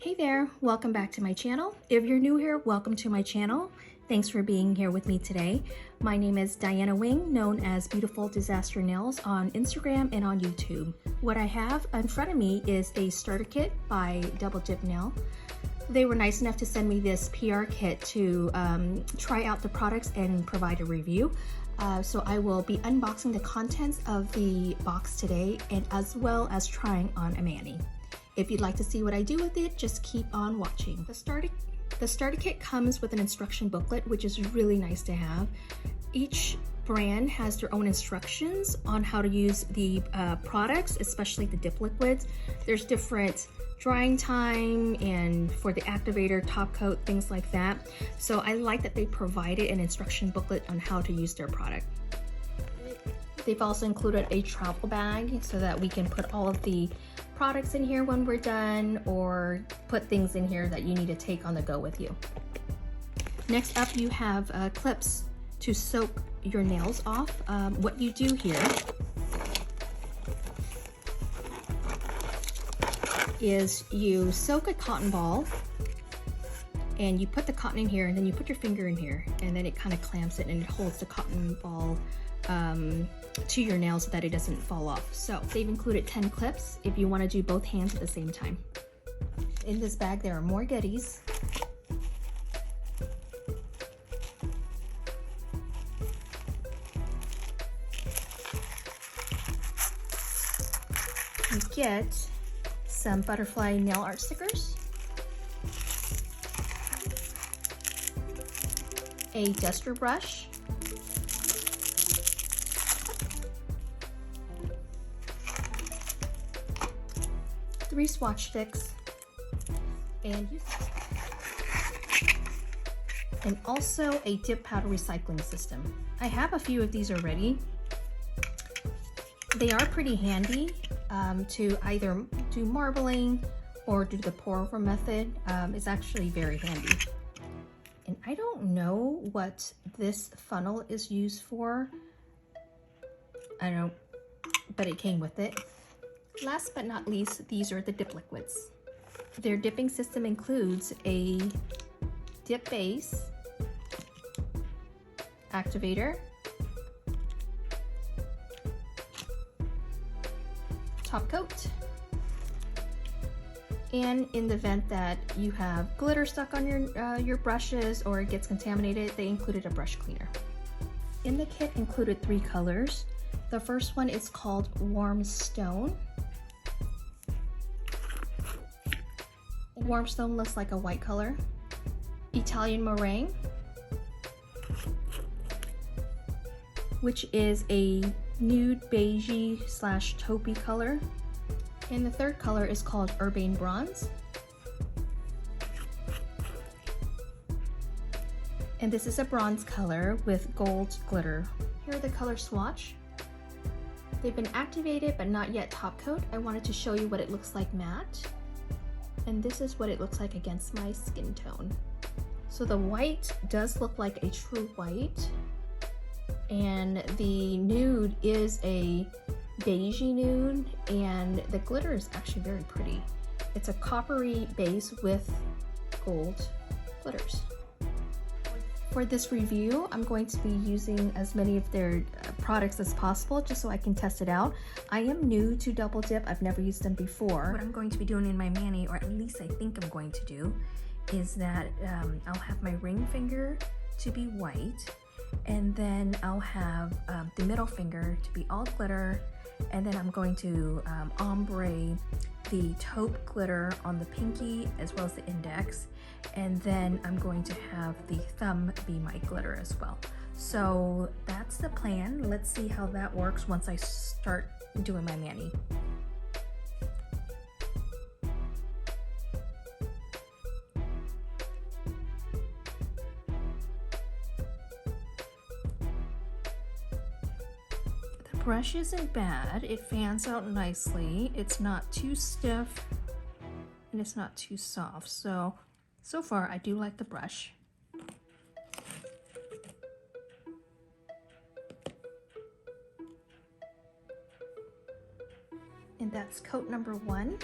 Hey there, welcome back to my channel. If you're new here, welcome to my channel. Thanks for being here with me today. My name is Diana Wing, known as Beautiful Disaster Nails on Instagram and on YouTube. What I have in front of me is a starter kit by Double Dip Nail. They were nice enough to send me this PR kit to try out the products and provide a review. So I will be unboxing the contents of the box today, and as well as trying on a mani. If you'd like to see what I do with it, just keep on watching. The starter kit comes with an instruction booklet, which is really nice to have. Each brand has their own instructions on how to use the products, especially the dip liquids. There's different drying time and for the activator, top coat, things like that. So I like that they provided an instruction booklet on how to use their product. They've also included a travel bag so that we can put all of the products in here when we're done, or put things in here that you need to take on the go with you. Next up, you have clips to soak your nails off. What you do here is you soak a cotton ball and you put the cotton in here, and then you put your finger in here, and then it kind of clamps it and it holds the cotton ball to your nail so that it doesn't fall off. So they've included 10 clips if you want to do both hands at the same time. In this bag there are more goodies. You get some butterfly nail art stickers, a duster brush, three swatch sticks, and also a dip powder recycling system. I have a few of these already. They are pretty handy to either do marbling or do the pour over method. It's actually very handy. And I don't know what this funnel is used for. I don't know, but it came with it. Last but not least, these are the dip liquids. Their dipping system includes a dip base, activator, top coat, and in the event that you have glitter stuck on your brushes or it gets contaminated, they included a brush cleaner. In the kit included 3 colors. The first one is called Warm Stone. Warm Stone looks like a white color. Italian Meringue, which is a nude beigey / taupey color. And the third color is called Urbane Bronze. And this is a bronze color with gold glitter. Here are the color swatch. They've been activated but not yet top coat. I wanted to show you what it looks like matte. And this is what it looks like against my skin tone. So the white does look like a true white, and the nude is a beigey nude, and the glitter is actually very pretty. It's a coppery base with gold glitters. For this review, I'm going to be using as many of their products as possible just so I can test it out. I am new to Double Dip. I've never used them before. What I'm going to be doing in my mani, or at least I think I'm going to do, is that I'll have my ring finger to be white, and then I'll have the middle finger to be all glitter, and then I'm going to ombre the taupe glitter on the pinky as well as the index, and then I'm going to have the thumb be my glitter as well. So that's the plan. Let's see how that works once I start doing my mani. The brush isn't bad. It fans out nicely. It's not too stiff and it's not too soft. So far I do like the brush. And that's coat number 1.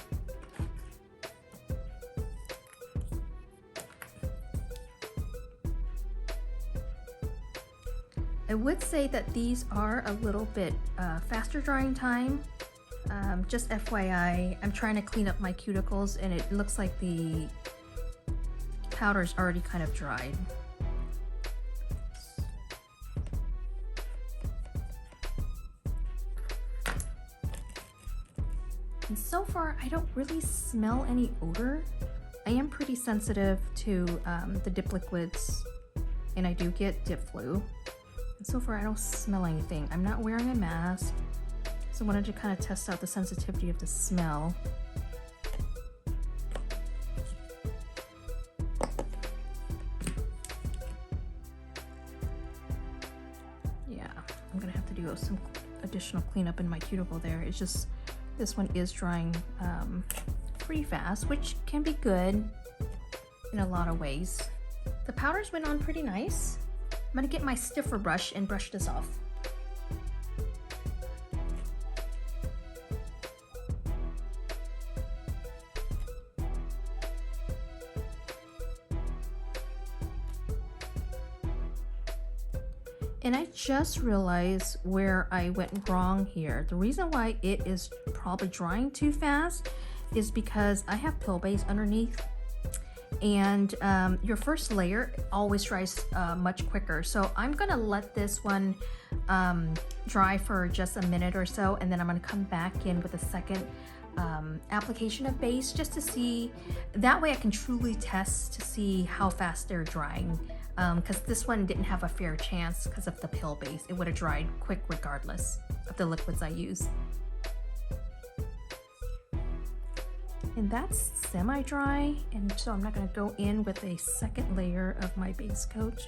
I would say that these are a little bit faster drying time. Just FYI, I'm trying to clean up my cuticles and it looks like the powder's already kind of dried. And so far, I don't really smell any odor. I am pretty sensitive to the dip liquids, and I do get dip flu. And so far, I don't smell anything. I'm not wearing a mask, so I wanted to kind of test out the sensitivity of the smell. Yeah, I'm gonna have to do some additional cleanup in my cuticle there. It's just, this one is drying pretty fast, which can be good in a lot of ways. The powders went on pretty nice. I'm gonna get my stiffer brush and brush this off. And I just realized where I went wrong here. The reason why it is probably drying too fast is because I have pill base underneath, and your first layer always dries much quicker. So I'm gonna let this one dry for just a minute or so, and then I'm gonna come back in with a second application of base just to see, that way I can truly test to see how fast they're drying. Because this one didn't have a fair chance because of the pill base. It would have dried quick regardless of the liquids I use. And that's semi-dry, and so I'm not going to go in with a second layer of my base coat.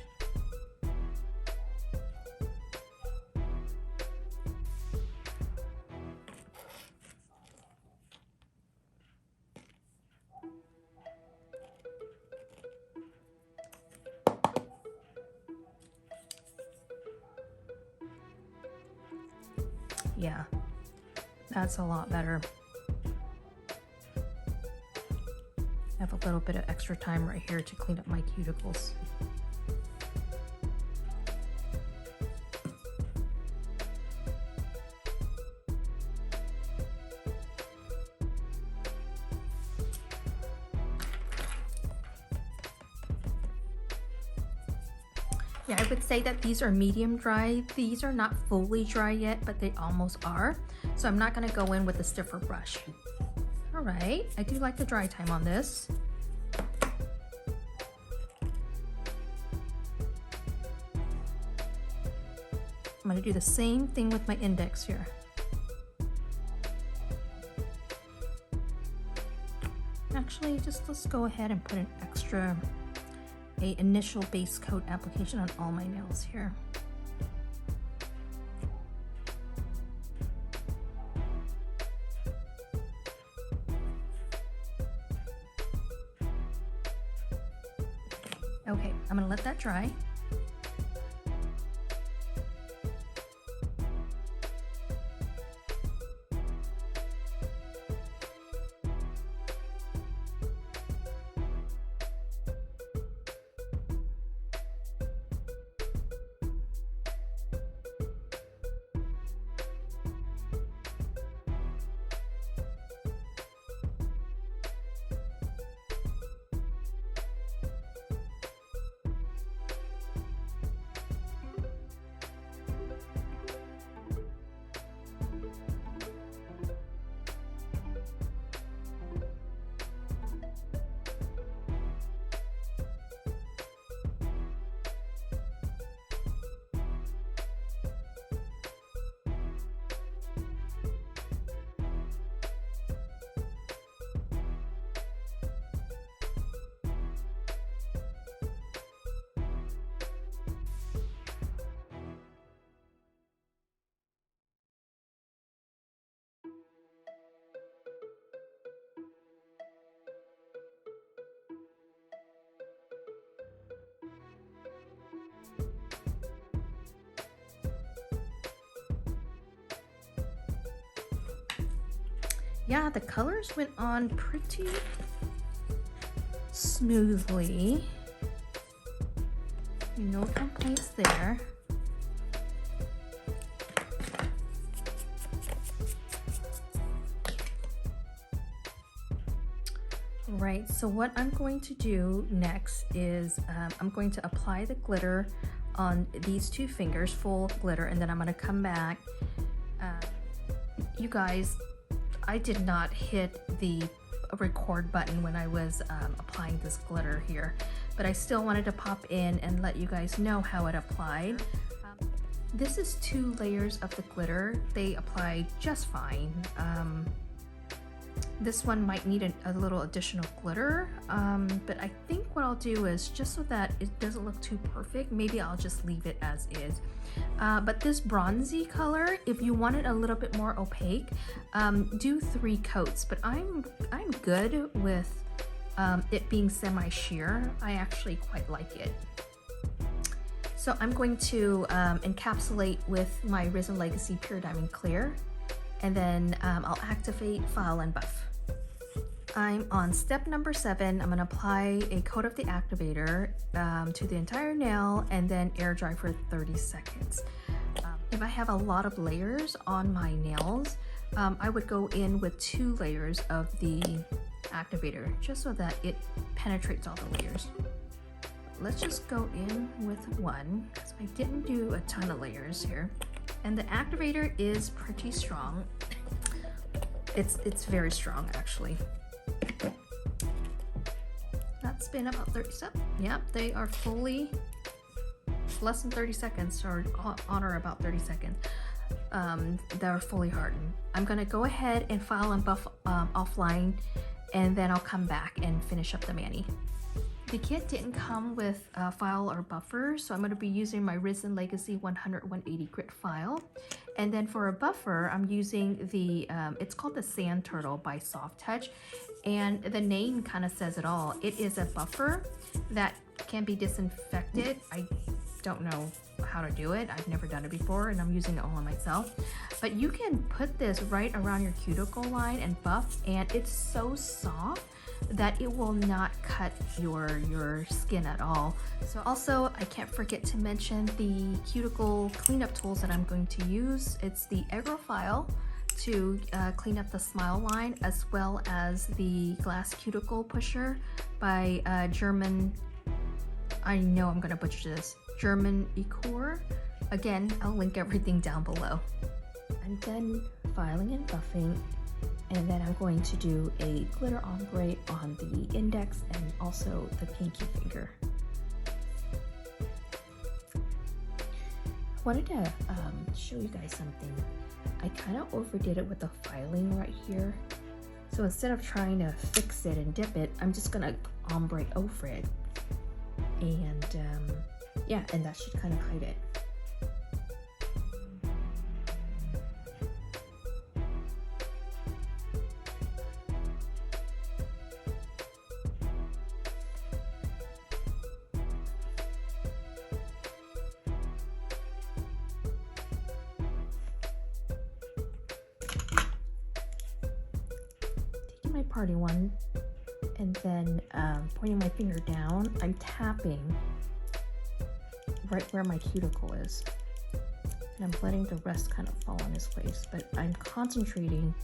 Yeah, that's a lot better. I have a little bit of extra time right here to clean up my cuticles. Yeah, I would say that these are medium dry. These are not fully dry yet, but they almost are. So I'm not gonna go in with a stiffer brush. All right, I do like the dry time on this. I'm gonna do the same thing with my index here. Actually, let's go ahead and put an extra initial base coat application on all my nails here. Okay, I'm gonna let that dry. Yeah, the colors went on pretty smoothly. No complaints there. Right, so what I'm going to do next is I'm going to apply the glitter on these 2 fingers, full glitter, and then I'm going to come back. You guys, I did not hit the record button when I was applying this glitter here, but I still wanted to pop in and let you guys know how it applied. This is 2 layers of the glitter. They apply just fine. This one might need a little additional glitter, but I think what I'll do is, just so that it doesn't look too perfect, maybe I'll just leave it as is. But this bronzy color, if you want it a little bit more opaque, do 3 coats, but I'm good with it being semi-sheer. I actually quite like it. So I'm going to encapsulate with my Risen Legacy Pure Diamond Clear, and then I'll activate, file, and buff. I'm on step number 7. I'm going to apply a coat of the activator to the entire nail and then air dry for 30 seconds. If I have a lot of layers on my nails, I would go in with 2 layers of the activator just so that it penetrates all the layers. Let's just go in with 1 because I didn't do a ton of layers here. And the activator is pretty strong. It's very strong actually. That's been about 30 seconds. Yep, they are fully less than 30 seconds, or on or about 30 seconds. They're fully hardened. I'm gonna go ahead and file and buff offline, and then I'll come back and finish up the mani. The kit didn't come with a file or buffer, so I'm going to be using my Risen Legacy 100-180 grit file. And then for a buffer, I'm using the, it's called the Sand Turtle by Soft Touch. And the name kind of says it all. It is a buffer that can be disinfected. I don't know how to do it. I've never done it before, and I'm using it all on myself. But you can put this right around your cuticle line and buff, and it's so soft that it will not cut your skin at all. So also, I can't forget to mention the cuticle cleanup tools that I'm going to use. It's the Ergofile to clean up the smile line, as well as the glass cuticle pusher by German, I know I'm gonna butcher this, 𝒟𝒹𝓃𝓉. Again, I'll link everything down below. I'm done filing and buffing, and then I'm going to do a glitter ombre on the index and also the pinky finger. I wanted to show you guys something. I kind of overdid it with the filing right here. So instead of trying to fix it and dip it, I'm just gonna ombre over it. And yeah, and that should kind of hide it. My party one, and then pointing my finger down, I'm tapping right where my cuticle is, and I'm letting the rest kind of fall on his face, but I'm concentrating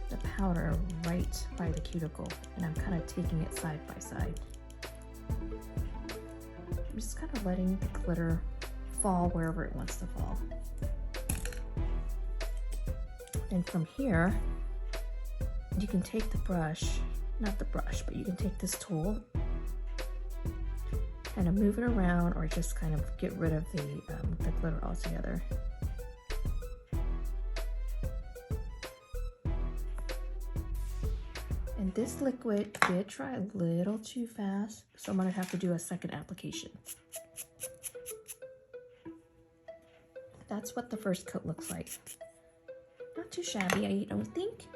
the powder right by the cuticle, and I'm kind of taking it side by side. I'm just kind of letting the glitter fall wherever it wants to fall. And from here, you can take the brush, not the brush, but you can take this tool, kind of move it around, or just kind of get rid of the glitter altogether. And this liquid did dry a little too fast, so I'm gonna have to do a second application. That's what the first coat looks like. Not too shabby, I don't think.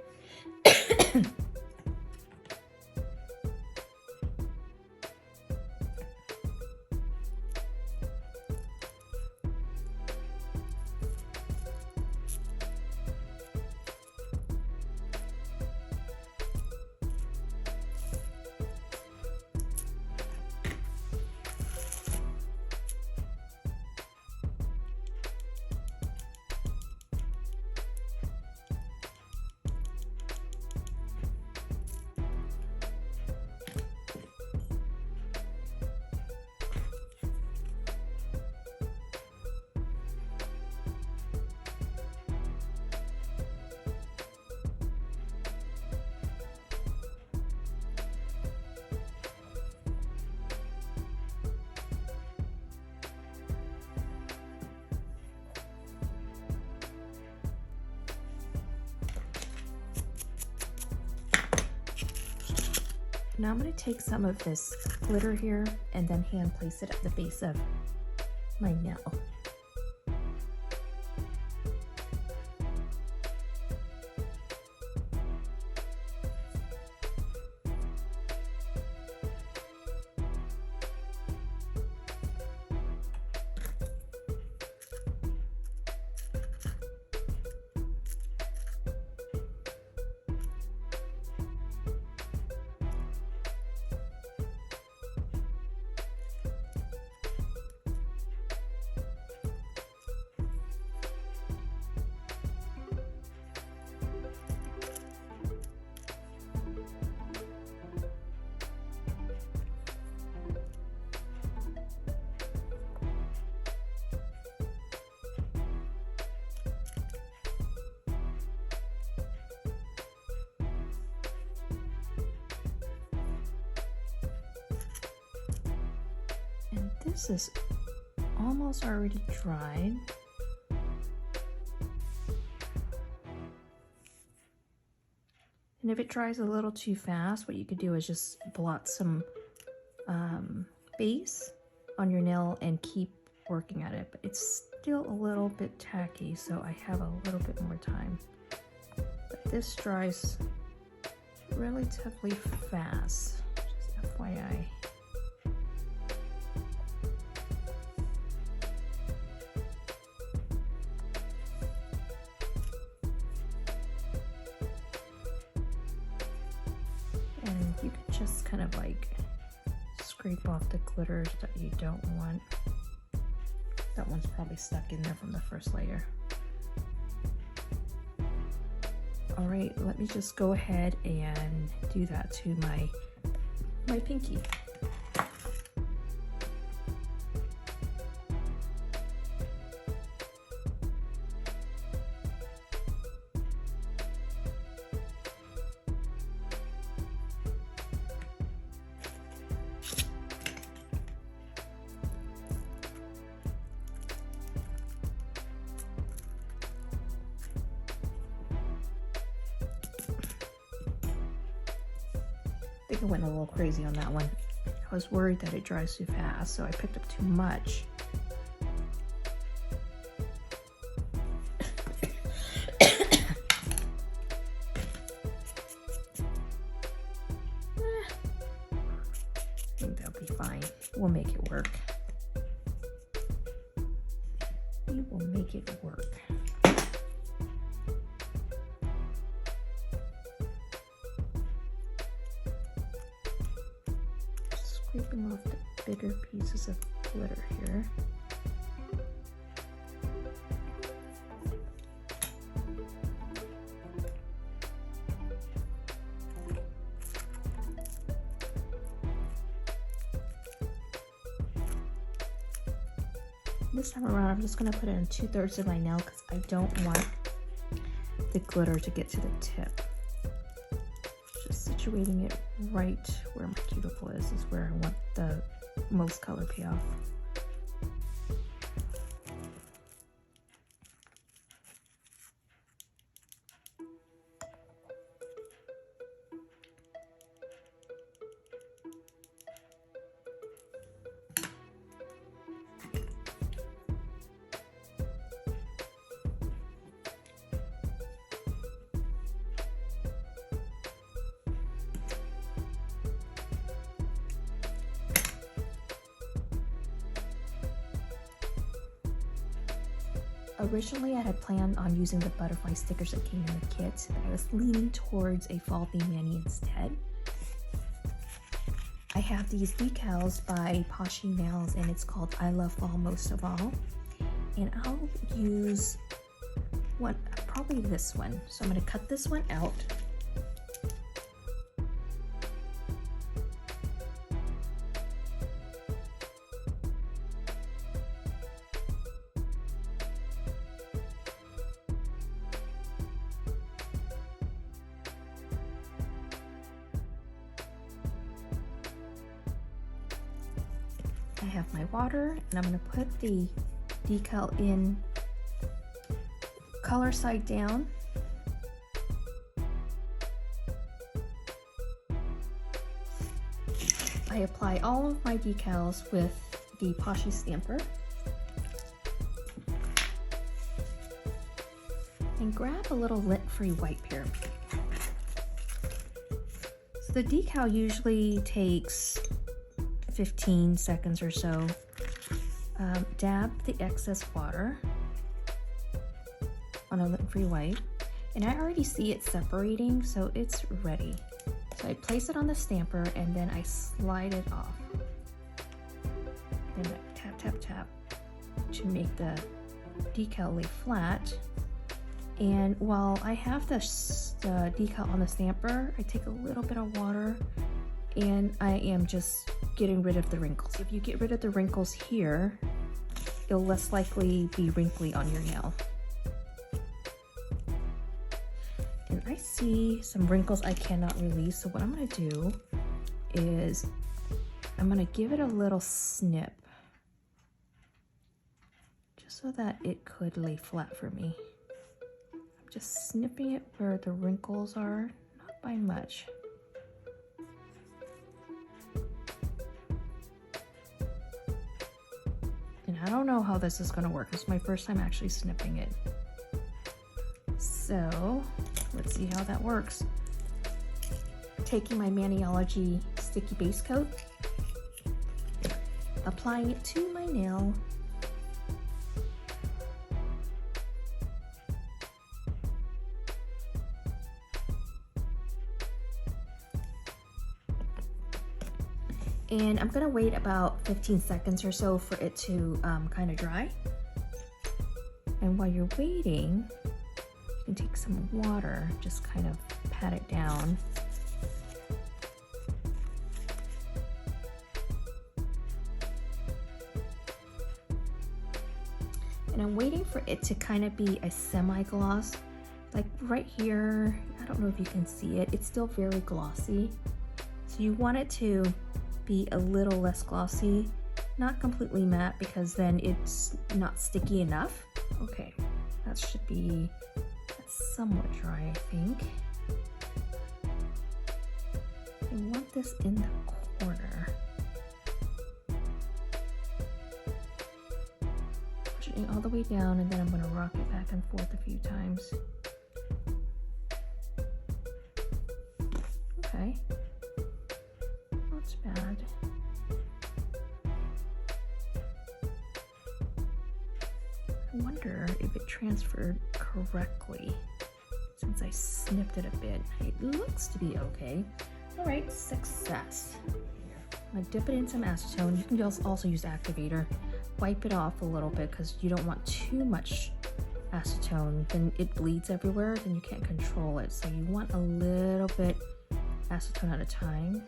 Now I'm going to take some of this glitter here and then hand place it at the base of my nail. This is almost already dried. And if it dries a little too fast, what you could do is just blot some base on your nail and keep working at it. But it's still a little bit tacky, so I have a little bit more time. But this dries relatively fast, just FYI. You can just kind of like scrape off the glitters that you don't want. That one's probably stuck in there from the first layer. All right, let me just go ahead and do that to my pinky. I think I went a little crazy on that one. I was worried that it dries too fast, so I picked up too much. I think that'll be fine. We'll make it work. We will make it work. Scraping off the bigger pieces of glitter here. This time around, I'm just going to put it in 2/3 of my nail because I don't want the glitter to get to the tip. Just situating it right where my cuticle is where I want the most color payoff. Originally, I had planned on using the butterfly stickers that came in the kit, but I was leaning towards a fall theme mani instead. I have these decals by 𝒟𝒃𝓈, and it's called I Love Fall Most of All. And I'll use probably this one. So I'm going to cut this one out. I have my water, and I'm going to put the decal in color side down. I apply all of my decals with the Poshy stamper. And grab a little lint-free wipe here. So the decal usually takes 15 seconds or so. Dab the excess water on a lint-free wipe. And I already see it separating, so it's ready. So I place it on the stamper and then I slide it off. Then I tap, tap, tap to make the decal lay flat. And while I have the decal on the stamper, I take a little bit of water and I am just getting rid of the wrinkles. If you get rid of the wrinkles here, it'll less likely be wrinkly on your nail. And I see some wrinkles I cannot release, so what I'm gonna do is I'm gonna give it a little snip just so that it could lay flat for me. I'm just snipping it where the wrinkles are, not by much. And I don't know how this is gonna work. It's my first time actually snipping it. So let's see how that works. Taking my Maniology sticky base coat, applying it to my nail, and I'm gonna wait about 15 seconds or so for it to kind of dry. And while you're waiting, you can take some water, just kind of pat it down. And I'm waiting for it to kind of be a semi-gloss. Like right here, I don't know if you can see it, it's still very glossy. So you want it to be a little less glossy, not completely matte because then it's not sticky enough. Okay, that should be somewhat dry, I think. I want this in the corner. Pushing it all the way down, and then I'm gonna rock it back and forth a few times. Okay. Not bad. I wonder if it transferred correctly since I snipped it a bit. It looks to be okay. All right, success. I'm gonna dip it in some acetone. You can also use Activator. Wipe it off a little bit because you don't want too much acetone. Then it bleeds everywhere, then you can't control it. So you want a little bit acetone at a time.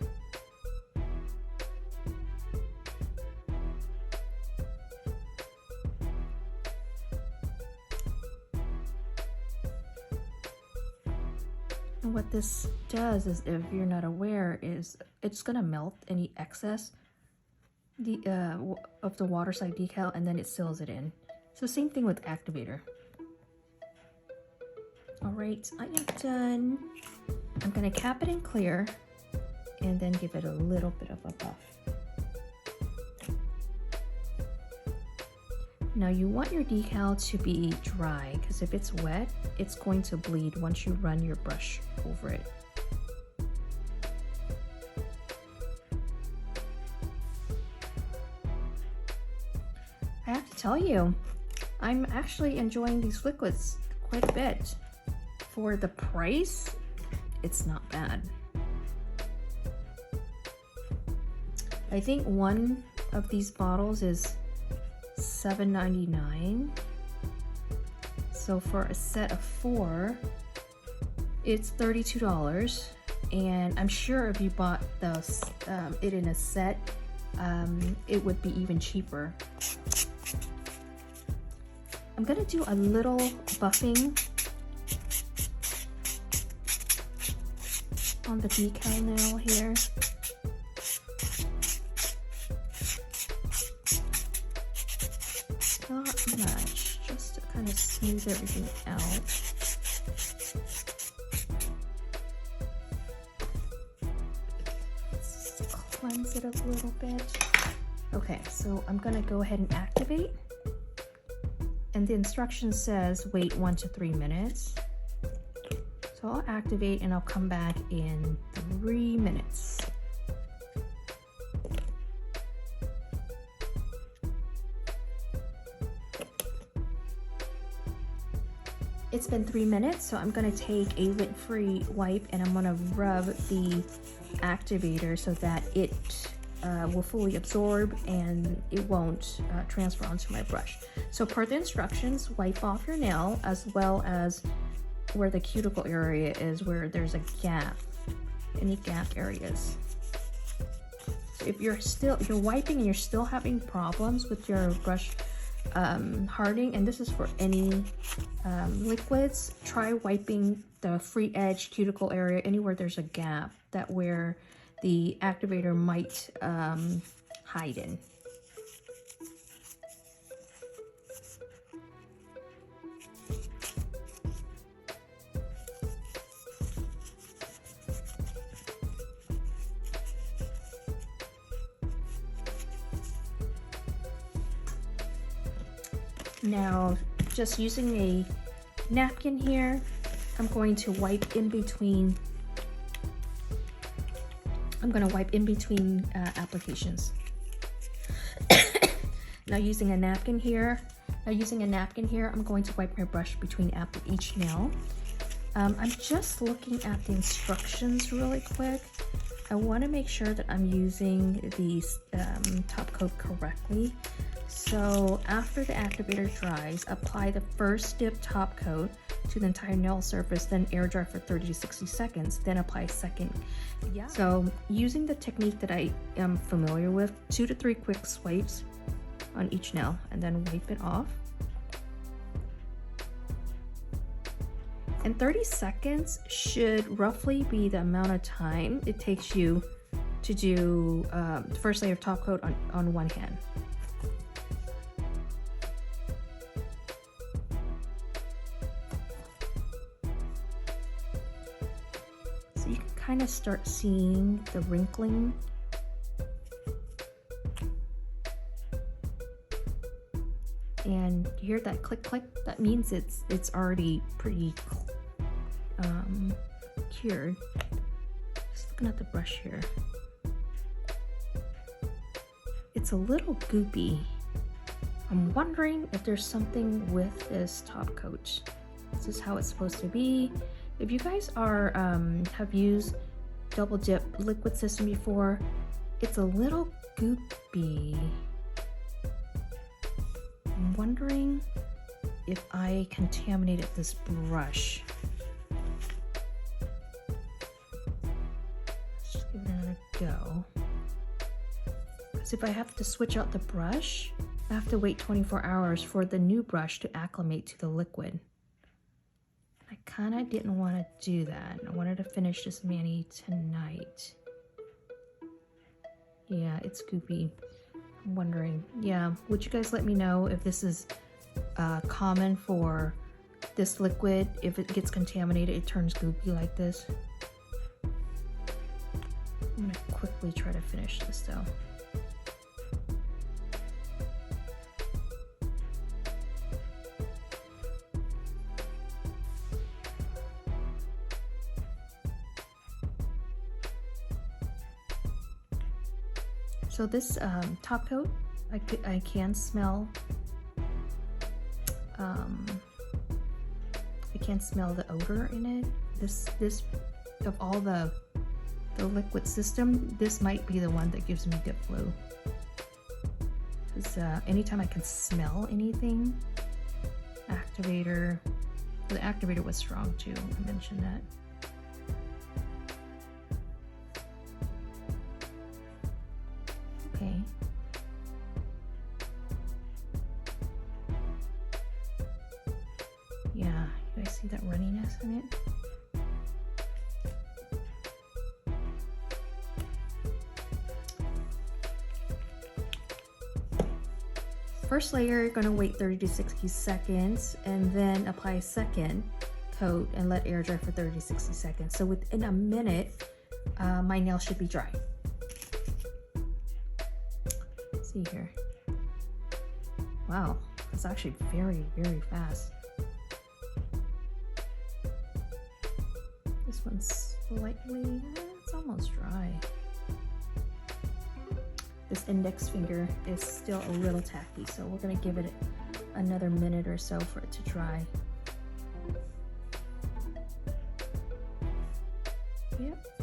And what this does is, if you're not aware, is it's gonna melt any excess of the waterslide decal, and then it seals it in. So same thing with Activator. All right, I am done. I'm gonna cap it in clear and then give it a little bit of a buff. Now you want your decal to be dry because if it's wet, it's going to bleed once you run your brush over it. I have to tell you, I'm actually enjoying these liquids quite a bit. For the price, it's not bad. I think one of these bottles is $7.99. So for a set of 4, it's $32. And I'm sure if you bought it in a set, it would be even cheaper. I'm gonna do a little buffing on the decal nail here. Not much, just to kind of smooth everything out. Let's cleanse it a little bit. Okay, so I'm gonna go ahead and activate. And the instruction says wait 1 to 3 minutes. So I'll activate and I'll come back in 3 minutes. It's been 3 minutes, so I'm gonna take a lint-free wipe and I'm gonna rub the activator so that it will fully absorb and it won't transfer onto my brush. So per the instructions, wipe off your nail as well as where the cuticle area is, where there's a gap, any gap areas. So if you're wiping and you're still having problems with your brush hardening, and this is for any liquids, try wiping the free edge cuticle area, anywhere there's a gap, that where the activator might hide in. Now, just using a napkin here, I'm going to wipe in between. I'm going to wipe in between applications. Now using a napkin here, I'm going to wipe my brush between each nail. I'm just looking at the instructions really quick. I want to make sure that I'm using the top coat correctly. So after the activator dries, apply the first dip top coat to the entire nail surface, then air dry for 30 to 60 seconds, then apply a second. Yeah. So using the technique that I am familiar with, 2 to 3 quick swipes on each nail and then wipe it off. And 30 seconds should roughly be the amount of time it takes you to do the first layer of top coat on one hand. So you can kind of start seeing the wrinkling. And you hear that click click, that means it's already pretty cured. Just looking at the brush here, it's a little goopy. I'm wondering if there's something with this top coat. This is how it's supposed to be. If you guys are have used double dip liquid system before, it's a little goopy. I'm wondering if I contaminated this brush. Let's just give it another go. Because if I have to switch out the brush, I have to wait 24 hours for the new brush to acclimate to the liquid. I kind of didn't want to do that. I wanted to finish this mani tonight. Yeah, it's goopy. I'm wondering, yeah, would you guys let me know if this is common for this liquid? If it gets contaminated, it turns goopy like this. I'm gonna quickly try to finish this though. So this top coat, I can smell. I can smell the odor in it. This of all the liquid system, this might be the one that gives me dip flu. Because anytime I can smell anything, Activator. The Activator was strong too. I mentioned that. Okay. Yeah, you guys see that runniness in it? First layer, you're gonna wait 30 to 60 seconds and then apply a second coat and let air dry for 30 to 60 seconds. So within a minute, my nail should be dry. see here. Wow, it's actually very, very fast. This one's slightly, it's almost dry. This index finger is still a little tacky, so we're gonna give it another minute or so for it to dry. Yep.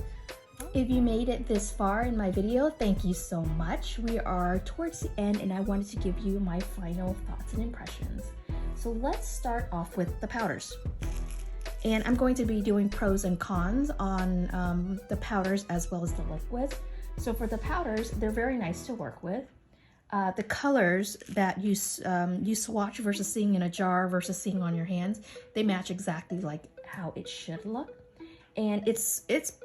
If you made it this far in my video, thank you so much. We are towards the end and I wanted to give you my final thoughts and impressions. So let's start off with the powders. And I'm going to be doing pros and cons on the powders as well as the liquids. So for the powders, they're very nice to work with. The colors that you swatch versus seeing in a jar versus seeing on your hands, they match exactly like how it should look. And it's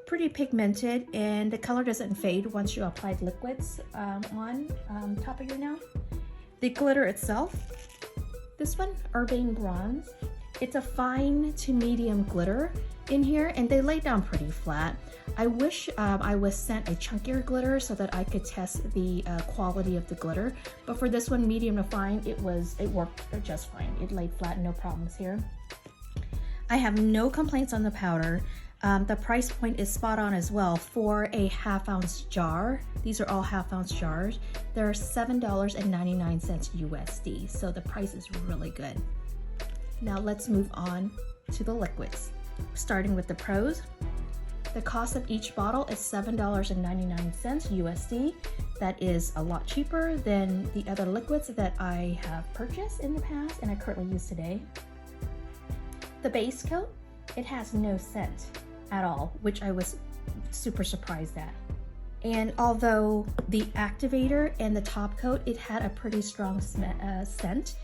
pretty pigmented and the color doesn't fade once you apply liquids on top of your nail. The glitter itself, this one, Urbane Bronze, it's a fine to medium glitter in here and they lay down pretty flat. I wish I was sent a chunkier glitter so that I could test the quality of the glitter, but for this one, medium to fine, it worked just fine. It laid flat, no problems here. I have no complaints on the powder. The price point is spot on as well for a 1/2 ounce jar. These are all 1/2 ounce jars. They're $7.99 USD, so the price is really good. Now let's move on to the liquids. Starting with the pros. The cost of each bottle is $7.99 USD. That is a lot cheaper than the other liquids that I have purchased in the past and I currently use today. The base coat, it has no scent at all, which I was super surprised at. And although the activator and the top coat, it had a pretty strong scent,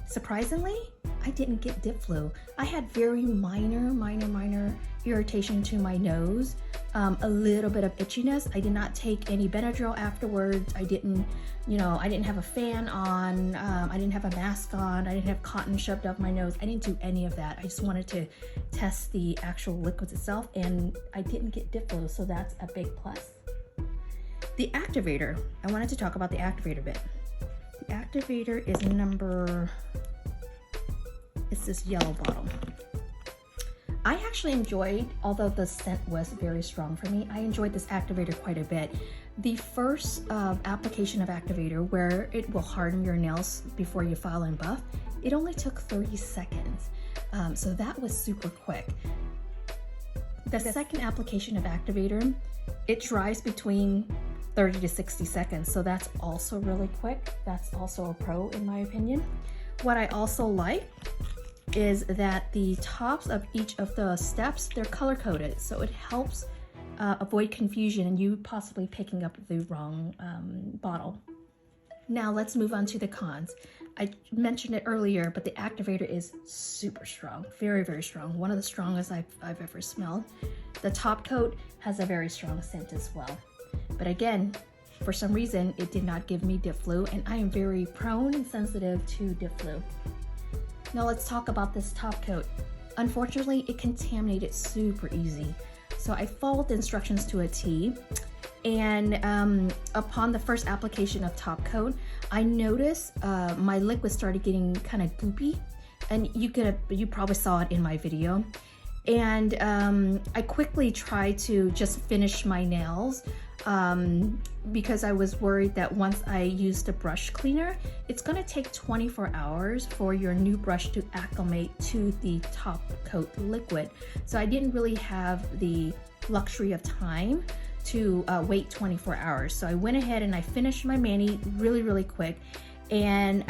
surprisingly, I didn't get dip flu. I had very minor irritation to my nose, a little bit of itchiness. I did not take any Benadryl afterwards. I didn't have a fan on. I didn't have a mask on. I didn't have cotton shoved up my nose. I didn't do any of that. I just wanted to test the actual liquids itself and I didn't get dip flu, so that's a big plus. The activator, I wanted to talk about the activator a bit. The activator is it's this yellow bottle. I actually enjoyed, although the scent was very strong for me, I enjoyed this activator quite a bit. The first application of activator, where it will harden your nails before you file and buff, it only took 30 seconds. So that was super quick. The second application of activator, it dries between 30 to 60 seconds. So that's also really quick. That's also a pro in my opinion. What I also like is that the tops of each of the steps, they're color coded. So it helps avoid confusion and you possibly picking up the wrong bottle. Now let's move on to the cons. I mentioned it earlier, but the activator is super strong, very, very strong. One of the strongest I've ever smelled. The top coat has a very strong scent as well. But again, for some reason, it did not give me dip flu, and I am very prone and sensitive to dip flu. Now let's talk about this top coat. Unfortunately, it contaminated super easy. So I followed the instructions to a T, and upon the first application of top coat, I noticed my liquid started getting kind of goopy, and you probably saw it in my video. And I quickly tried to just finish my nails because I was worried that once I used a brush cleaner, it's gonna take 24 hours for your new brush to acclimate to the top coat liquid. So I didn't really have the luxury of time to wait 24 hours. So I went ahead and I finished my mani really, really quick. And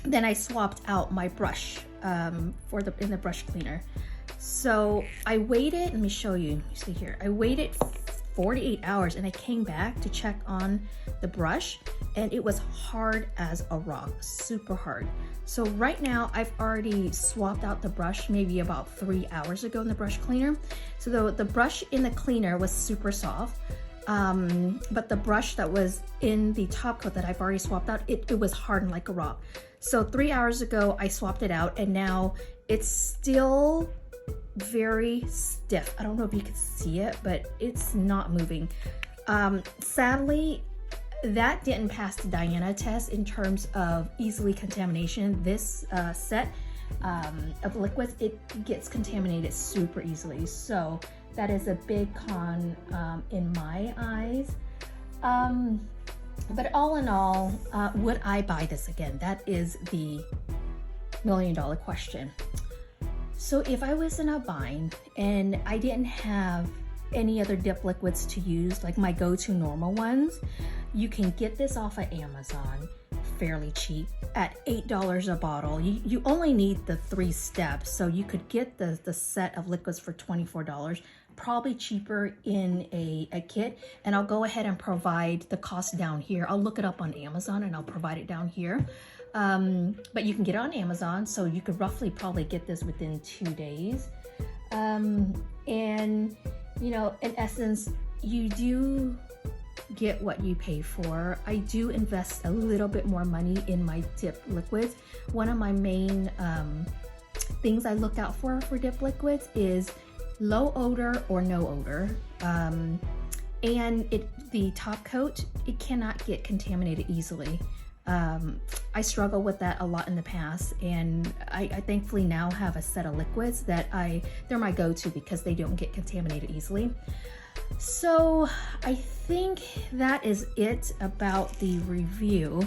then I swapped out my brush in the brush cleaner. So I waited, let me show you, you see here, I waited 48 hours and I came back to check on the brush and it was hard as a rock, super hard. So right now I've already swapped out the brush maybe about 3 hours ago in the brush cleaner. So the brush in the cleaner was super soft, but the brush that was in the top coat that I've already swapped out, it was hardened like a rock. So 3 hours ago I swapped it out and now it's still very stiff. I don't know if you can see it, but it's not moving. Sadly, that didn't pass the Diana test in terms of easily contamination. This set of liquids, it gets contaminated super easily. So that is a big con in my eyes. But all in all, would I buy this again? That is the million-dollar question. So if I was in a bind and I didn't have any other dip liquids to use, like my go-to normal ones, you can get this off of Amazon fairly cheap at $8 a bottle. You only need the 3 steps, so you could get the set of liquids for $24, probably cheaper in a kit. And I'll go ahead and provide the cost down here. I'll look it up on Amazon and I'll provide it down here. But you can get it on Amazon, so you could roughly probably get this within 2 days. And you know, in essence, you do get what you pay for. I do invest a little bit more money in my dip liquids. One of my main things I look out for dip liquids is low odor or no odor. And the top coat, it cannot get contaminated easily. I struggle with that a lot in the past, and I thankfully now have a set of liquids that they're my go-to because they don't get contaminated easily. So I think that is it about the review.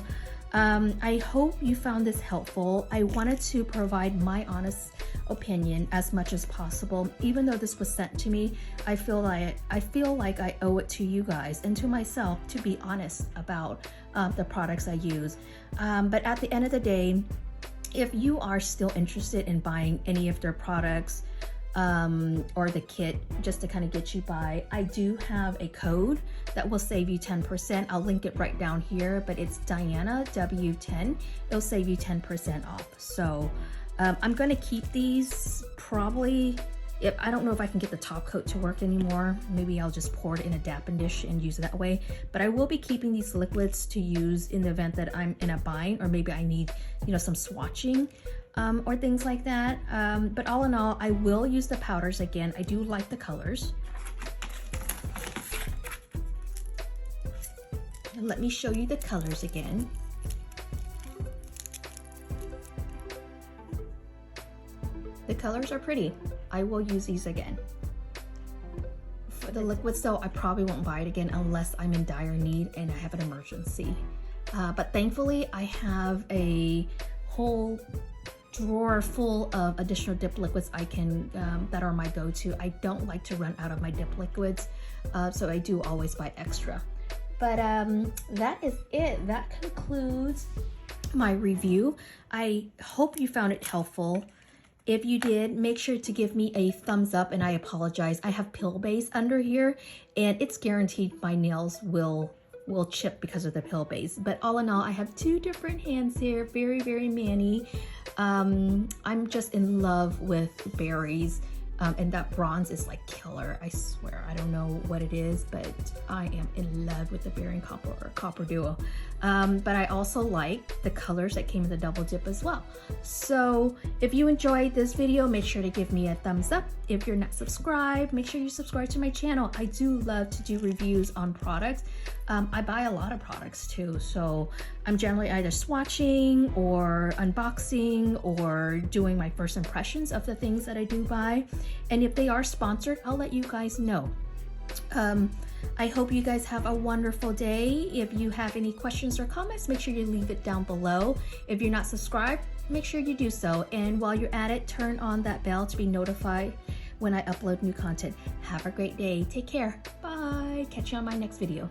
I hope you found this helpful. I wanted to provide my honest opinion as much as possible. Even though this was sent to me, I feel like I owe it to you guys and to myself to be honest about the products I use. But at the end of the day, if you are still interested in buying any of their products or the kit just to kind of get you by, I do have a code that will save you 10%. I'll link it right down here, but it's Diana W10. It'll save you 10% off. So I'm going to keep these probably. I don't know if I can get the top coat to work anymore. Maybe I'll just pour it in a dapping dish and use it that way. But I will be keeping these liquids to use in the event that I'm in a bind, or maybe I need, you know, some swatching or things like that. But all in all, I will use the powders again. I do like the colors. And let me show you the colors again. The colors are pretty. I will use these again. For the liquids though, I probably won't buy it again unless I'm in dire need and I have an emergency. But thankfully I have a whole drawer full of additional dip liquids I can that are my go-to. I don't like to run out of my dip liquids, so I do always buy extra. But that is it. That concludes my review. I hope you found it helpful. If you did, make sure to give me a thumbs up, and I apologize. I have pill base under here and it's guaranteed my nails will chip because of the pill base. But all in all, I have 2 different hands here, very, very mani. I'm just in love with berries. And that bronze is like killer, I swear. I don't know what it is, but I am in love with the berry and copper duo. But I also like the colors that came in the double dip as well. So if you enjoyed this video, make sure to give me a thumbs up. If you're not subscribed, make sure you subscribe to my channel. I do love to do reviews on products. I buy a lot of products too, so I'm generally either swatching or unboxing or doing my first impressions of the things that I do buy. And if they are sponsored, I'll let you guys know. I hope you guys have a wonderful day. If you have any questions or comments, make sure you leave it down below. If you're not subscribed, make sure you do so. And while you're at it, turn on that bell to be notified when I upload new content. Have a great day. Take care. Bye. Catch you on my next video.